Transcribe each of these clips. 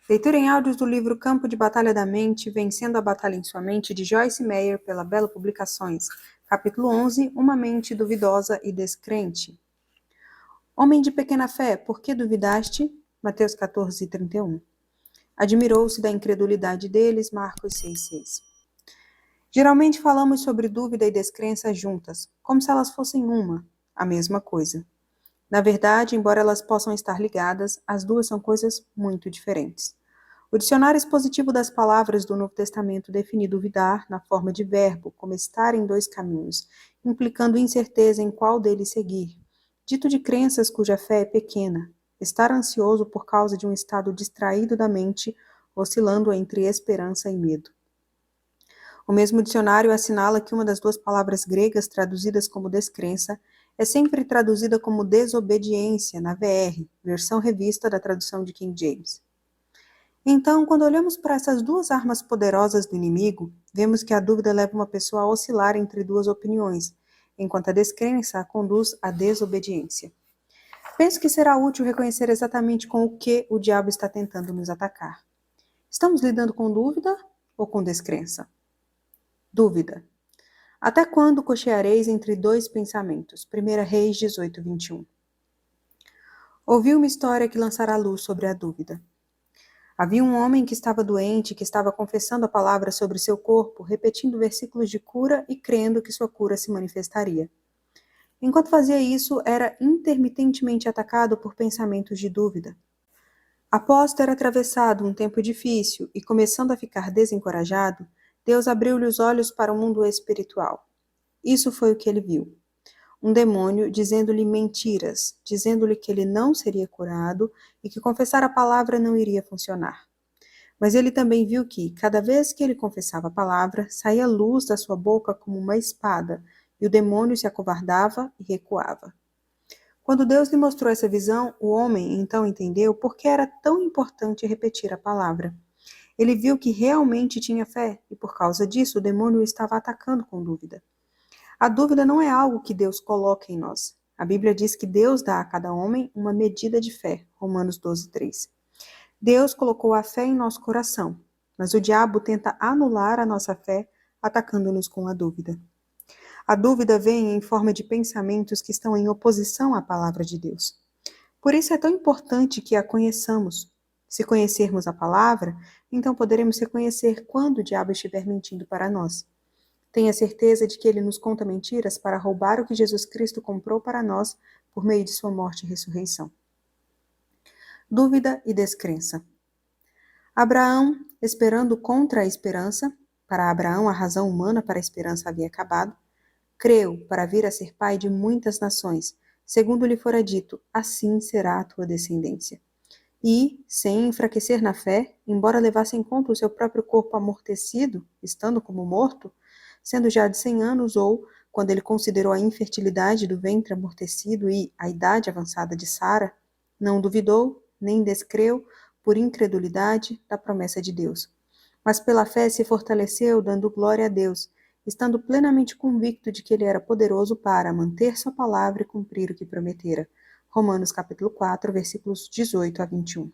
Leitura em áudios do livro Campo de Batalha da Mente, Vencendo a Batalha em Sua Mente, de Joyce Meyer, pela Belo Publicações. Capítulo 11, Uma Mente Duvidosa e Descrente. Homem de pequena fé, por que duvidaste? Mateus 14, 31. Admirou-se da incredulidade deles, Marcos 6,6. Geralmente falamos sobre dúvida e descrença juntas, como se elas fossem a mesma coisa. Na verdade, embora elas possam estar ligadas, as duas são coisas muito diferentes. O dicionário expositivo das palavras do Novo Testamento define duvidar na forma de verbo, como estar em dois caminhos, implicando incerteza em qual deles seguir. Dito de crenças cuja fé é pequena, estar ansioso por causa de um estado distraído da mente, oscilando entre esperança e medo. O mesmo dicionário assinala que uma das duas palavras gregas traduzidas como descrença é sempre traduzida como desobediência na VR, versão revista da tradução de King James. Então, quando olhamos para essas duas armas poderosas do inimigo, vemos que a dúvida leva uma pessoa a oscilar entre duas opiniões, enquanto a descrença a conduz à desobediência. Penso que será útil reconhecer exatamente com o que o diabo está tentando nos atacar. Estamos lidando com dúvida ou com descrença? Dúvida. Até quando cocheareis entre dois pensamentos? 1 Reis 18, 21. Ouvi uma história que lançará luz sobre a dúvida. Havia um homem que estava doente, que estava confessando a palavra sobre seu corpo, repetindo versículos de cura e crendo que sua cura se manifestaria. Enquanto fazia isso, era intermitentemente atacado por pensamentos de dúvida. Após ter atravessado um tempo difícil e começando a ficar desencorajado, Deus abriu-lhe os olhos para o mundo espiritual. Isso foi o que ele viu. Um demônio dizendo-lhe mentiras, dizendo-lhe que ele não seria curado e que confessar a palavra não iria funcionar. Mas ele também viu que, cada vez que ele confessava a palavra, saía luz da sua boca como uma espada, e o demônio se acovardava e recuava. Quando Deus lhe mostrou essa visão, o homem então entendeu por que era tão importante repetir a palavra. Ele viu que realmente tinha fé, e por causa disso o demônio o estava atacando com dúvida. A dúvida não é algo que Deus coloca em nós. A Bíblia diz que Deus dá a cada homem uma medida de fé, Romanos 12, 3. Deus colocou a fé em nosso coração, mas o diabo tenta anular a nossa fé, atacando-nos com a dúvida. A dúvida vem em forma de pensamentos que estão em oposição à palavra de Deus. Por isso é tão importante que a conheçamos. Se conhecermos a palavra, então poderemos reconhecer quando o diabo estiver mentindo para nós. Tenha certeza de que ele nos conta mentiras para roubar o que Jesus Cristo comprou para nós por meio de sua morte e ressurreição. Dúvida e descrença. Abraão, esperando contra a esperança, para Abraão a razão humana para a esperança havia acabado, creu para vir a ser pai de muitas nações, segundo lhe fora dito, assim será a tua descendência. E, sem enfraquecer na fé, embora levasse em conta o seu próprio corpo amortecido, estando como morto, sendo já de 100 anos, ou, quando ele considerou a infertilidade do ventre amortecido e a idade avançada de Sara, não duvidou, nem descreu, por incredulidade, da promessa de Deus. Mas pela fé se fortaleceu, dando glória a Deus, estando plenamente convicto de que ele era poderoso para manter sua palavra e cumprir o que prometera. Romanos capítulo 4, versículos 18 a 21.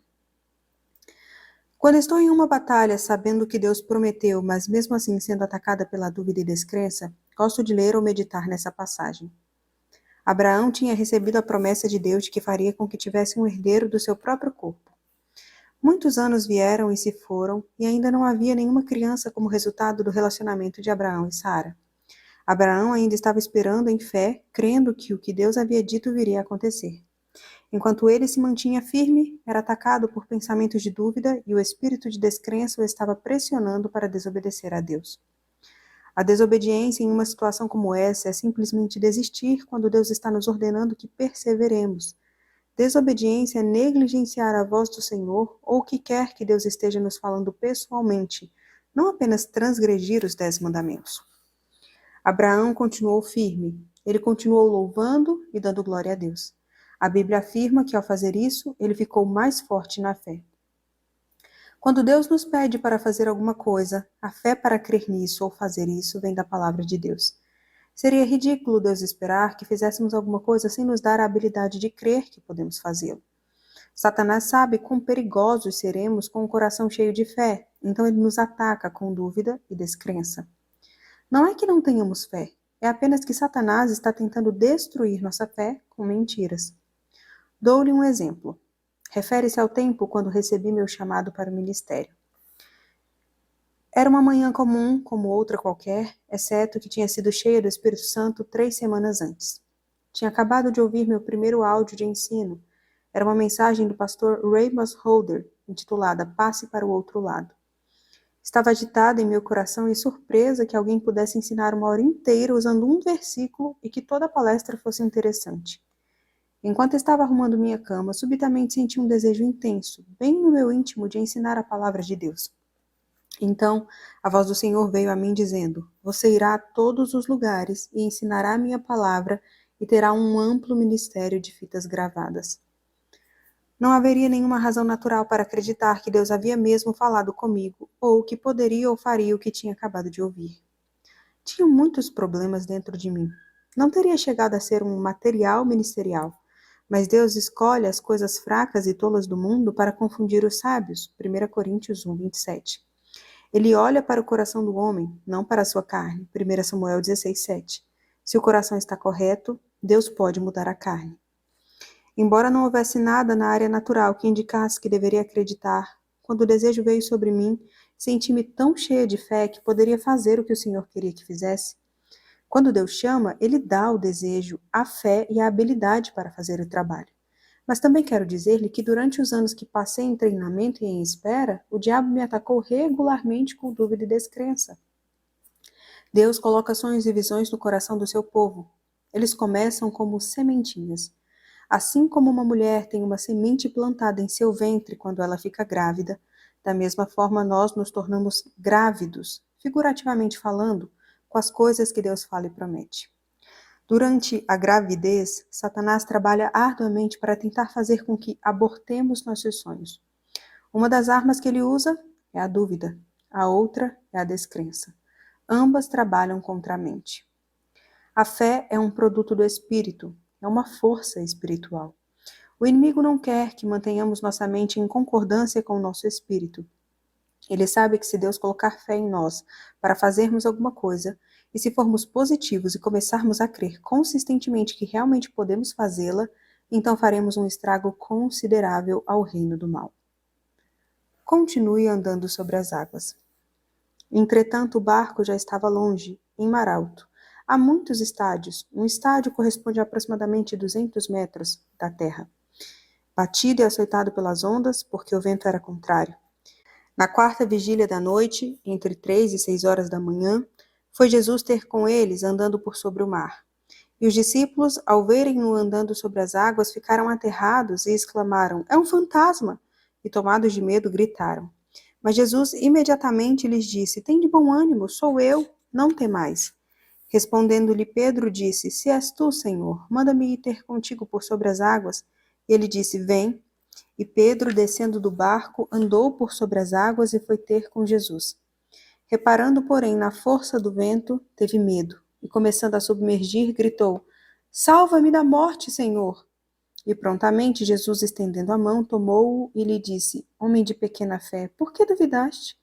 Quando estou em uma batalha, sabendo o que Deus prometeu, mas mesmo assim sendo atacada pela dúvida e descrença, gosto de ler ou meditar nessa passagem. Abraão tinha recebido a promessa de Deus de que faria com que tivesse um herdeiro do seu próprio corpo. Muitos anos vieram e se foram, e ainda não havia nenhuma criança como resultado do relacionamento de Abraão e Sara. Abraão ainda estava esperando em fé, crendo que o que Deus havia dito viria a acontecer. Enquanto ele se mantinha firme, era atacado por pensamentos de dúvida e o espírito de descrença o estava pressionando para desobedecer a Deus. A desobediência em uma situação como essa é simplesmente desistir quando Deus está nos ordenando que perseveremos. Desobediência é negligenciar a voz do Senhor ou o que quer que Deus esteja nos falando pessoalmente, não apenas transgredir os 10 mandamentos. Abraão continuou firme, ele continuou louvando e dando glória a Deus. A Bíblia afirma que ao fazer isso, ele ficou mais forte na fé. Quando Deus nos pede para fazer alguma coisa, a fé para crer nisso ou fazer isso vem da palavra de Deus. Seria ridículo Deus esperar que fizéssemos alguma coisa sem nos dar a habilidade de crer que podemos fazê-lo. Satanás sabe quão perigosos seremos com o coração cheio de fé, então ele nos ataca com dúvida e descrença. Não é que não tenhamos fé, é apenas que Satanás está tentando destruir nossa fé com mentiras. Dou-lhe um exemplo. Refere-se ao tempo quando recebi meu chamado para o ministério. Era uma manhã comum, como outra qualquer, exceto que tinha sido cheia do Espírito Santo 3 semanas antes. Tinha acabado de ouvir meu primeiro áudio de ensino. Era uma mensagem do pastor Ramos Holder, intitulada Passe para o Outro Lado. Estava agitada em meu coração e surpresa que alguém pudesse ensinar uma hora inteira usando um versículo e que toda a palestra fosse interessante. Enquanto estava arrumando minha cama, subitamente senti um desejo intenso, bem no meu íntimo, de ensinar a palavra de Deus. Então, a voz do Senhor veio a mim dizendo: Você irá a todos os lugares e ensinará a minha palavra e terá um amplo ministério de fitas gravadas. Não haveria nenhuma razão natural para acreditar que Deus havia mesmo falado comigo, ou que poderia ou faria o que tinha acabado de ouvir. Tinha muitos problemas dentro de mim. Não teria chegado a ser um material ministerial, mas Deus escolhe as coisas fracas e tolas do mundo para confundir os sábios. 1 Coríntios 1, 27. Ele olha para o coração do homem, não para a sua carne. 1 Samuel 16, 7. Se o coração está correto, Deus pode mudar a carne. Embora não houvesse nada na área natural que indicasse que deveria acreditar, quando o desejo veio sobre mim, senti-me tão cheia de fé que poderia fazer o que o Senhor queria que fizesse. Quando Deus chama, Ele dá o desejo, a fé e a habilidade para fazer o trabalho. Mas também quero dizer-lhe que durante os anos que passei em treinamento e em espera, o diabo me atacou regularmente com dúvida e descrença. Deus coloca sonhos e visões no coração do seu povo. Eles começam como sementinhas. Assim como uma mulher tem uma semente plantada em seu ventre quando ela fica grávida, da mesma forma nós nos tornamos grávidos, figurativamente falando, com as coisas que Deus fala e promete. Durante a gravidez, Satanás trabalha arduamente para tentar fazer com que abortemos nossos sonhos. Uma das armas que ele usa é a dúvida, a outra é a descrença. Ambas trabalham contra a mente. A fé é um produto do Espírito, é uma força espiritual. O inimigo não quer que mantenhamos nossa mente em concordância com o nosso espírito. Ele sabe que se Deus colocar fé em nós para fazermos alguma coisa, e se formos positivos e começarmos a crer consistentemente que realmente podemos fazê-la, então faremos um estrago considerável ao reino do mal. Continue andando sobre as águas. Entretanto, o barco já estava longe, em mar alto. Há muitos estádios. Um estádio corresponde a aproximadamente 200 metros da terra. Batido e açoitado pelas ondas, porque o vento era contrário. Na quarta vigília da noite, entre 3 e 6 horas da manhã, foi Jesus ter com eles andando por sobre o mar. E os discípulos, ao verem-no andando sobre as águas, ficaram aterrados e exclamaram: É um fantasma! E tomados de medo, gritaram. Mas Jesus imediatamente lhes disse: Tende bom ânimo, sou eu, não temais. Respondendo-lhe Pedro, disse: Se és tu, Senhor, manda-me ir ter contigo por sobre as águas. E ele disse: Vem. E Pedro, descendo do barco, andou por sobre as águas e foi ter com Jesus. Reparando, porém, na força do vento, teve medo, e começando a submergir, gritou: Salva-me da morte, Senhor! E prontamente Jesus, estendendo a mão, tomou-o e lhe disse: Homem de pequena fé, por que duvidaste?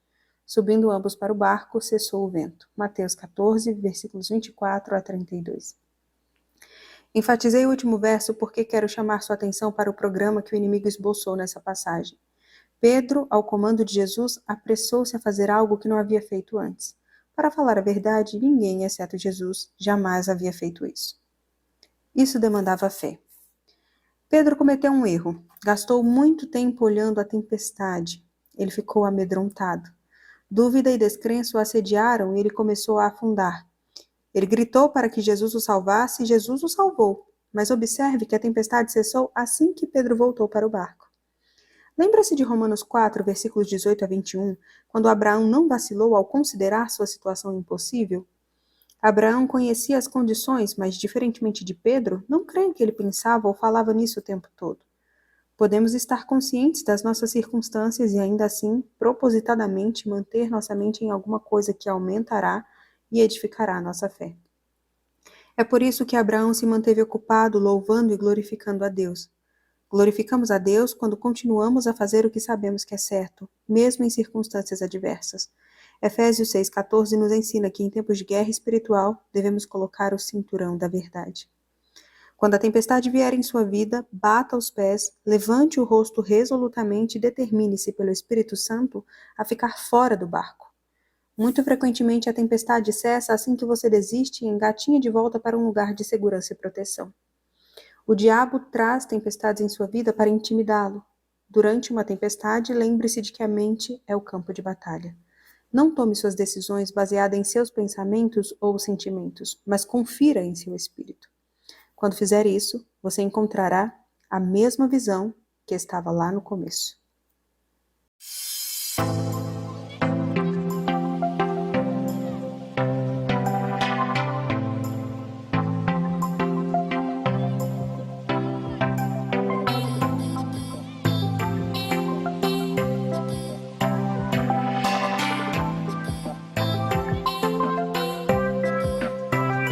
Subindo ambos para o barco, cessou o vento. Mateus 14, versículos 24 a 32. Enfatizei o último verso porque quero chamar sua atenção para o programa que o inimigo esboçou nessa passagem. Pedro, ao comando de Jesus, apressou-se a fazer algo que não havia feito antes. Para falar a verdade, ninguém, exceto Jesus, jamais havia feito isso. Isso demandava fé. Pedro cometeu um erro. Gastou muito tempo olhando a tempestade. Ele ficou amedrontado. Dúvida e descrença o assediaram e ele começou a afundar. Ele gritou para que Jesus o salvasse e Jesus o salvou. Mas observe que a tempestade cessou assim que Pedro voltou para o barco. Lembra-se de Romanos 4, versículos 18 a 21, quando Abraão não vacilou ao considerar sua situação impossível? Abraão conhecia as condições, mas, diferentemente de Pedro, não creio que ele pensava ou falava nisso o tempo todo. Podemos estar conscientes das nossas circunstâncias e ainda assim, propositadamente, manter nossa mente em alguma coisa que aumentará e edificará a nossa fé. É por isso que Abraão se manteve ocupado louvando e glorificando a Deus. Glorificamos a Deus quando continuamos a fazer o que sabemos que é certo, mesmo em circunstâncias adversas. Efésios 6,14 nos ensina que em tempos de guerra espiritual devemos colocar o cinturão da verdade. Quando a tempestade vier em sua vida, bata os pés, levante o rosto resolutamente e determine-se pelo Espírito Santo a ficar fora do barco. Muito frequentemente a tempestade cessa assim que você desiste e engatinha de volta para um lugar de segurança e proteção. O diabo traz tempestades em sua vida para intimidá-lo. Durante uma tempestade, lembre-se de que a mente é o campo de batalha. Não tome suas decisões baseadas em seus pensamentos ou sentimentos, mas confira em seu espírito. Quando fizer isso, você encontrará a mesma visão que estava lá no começo.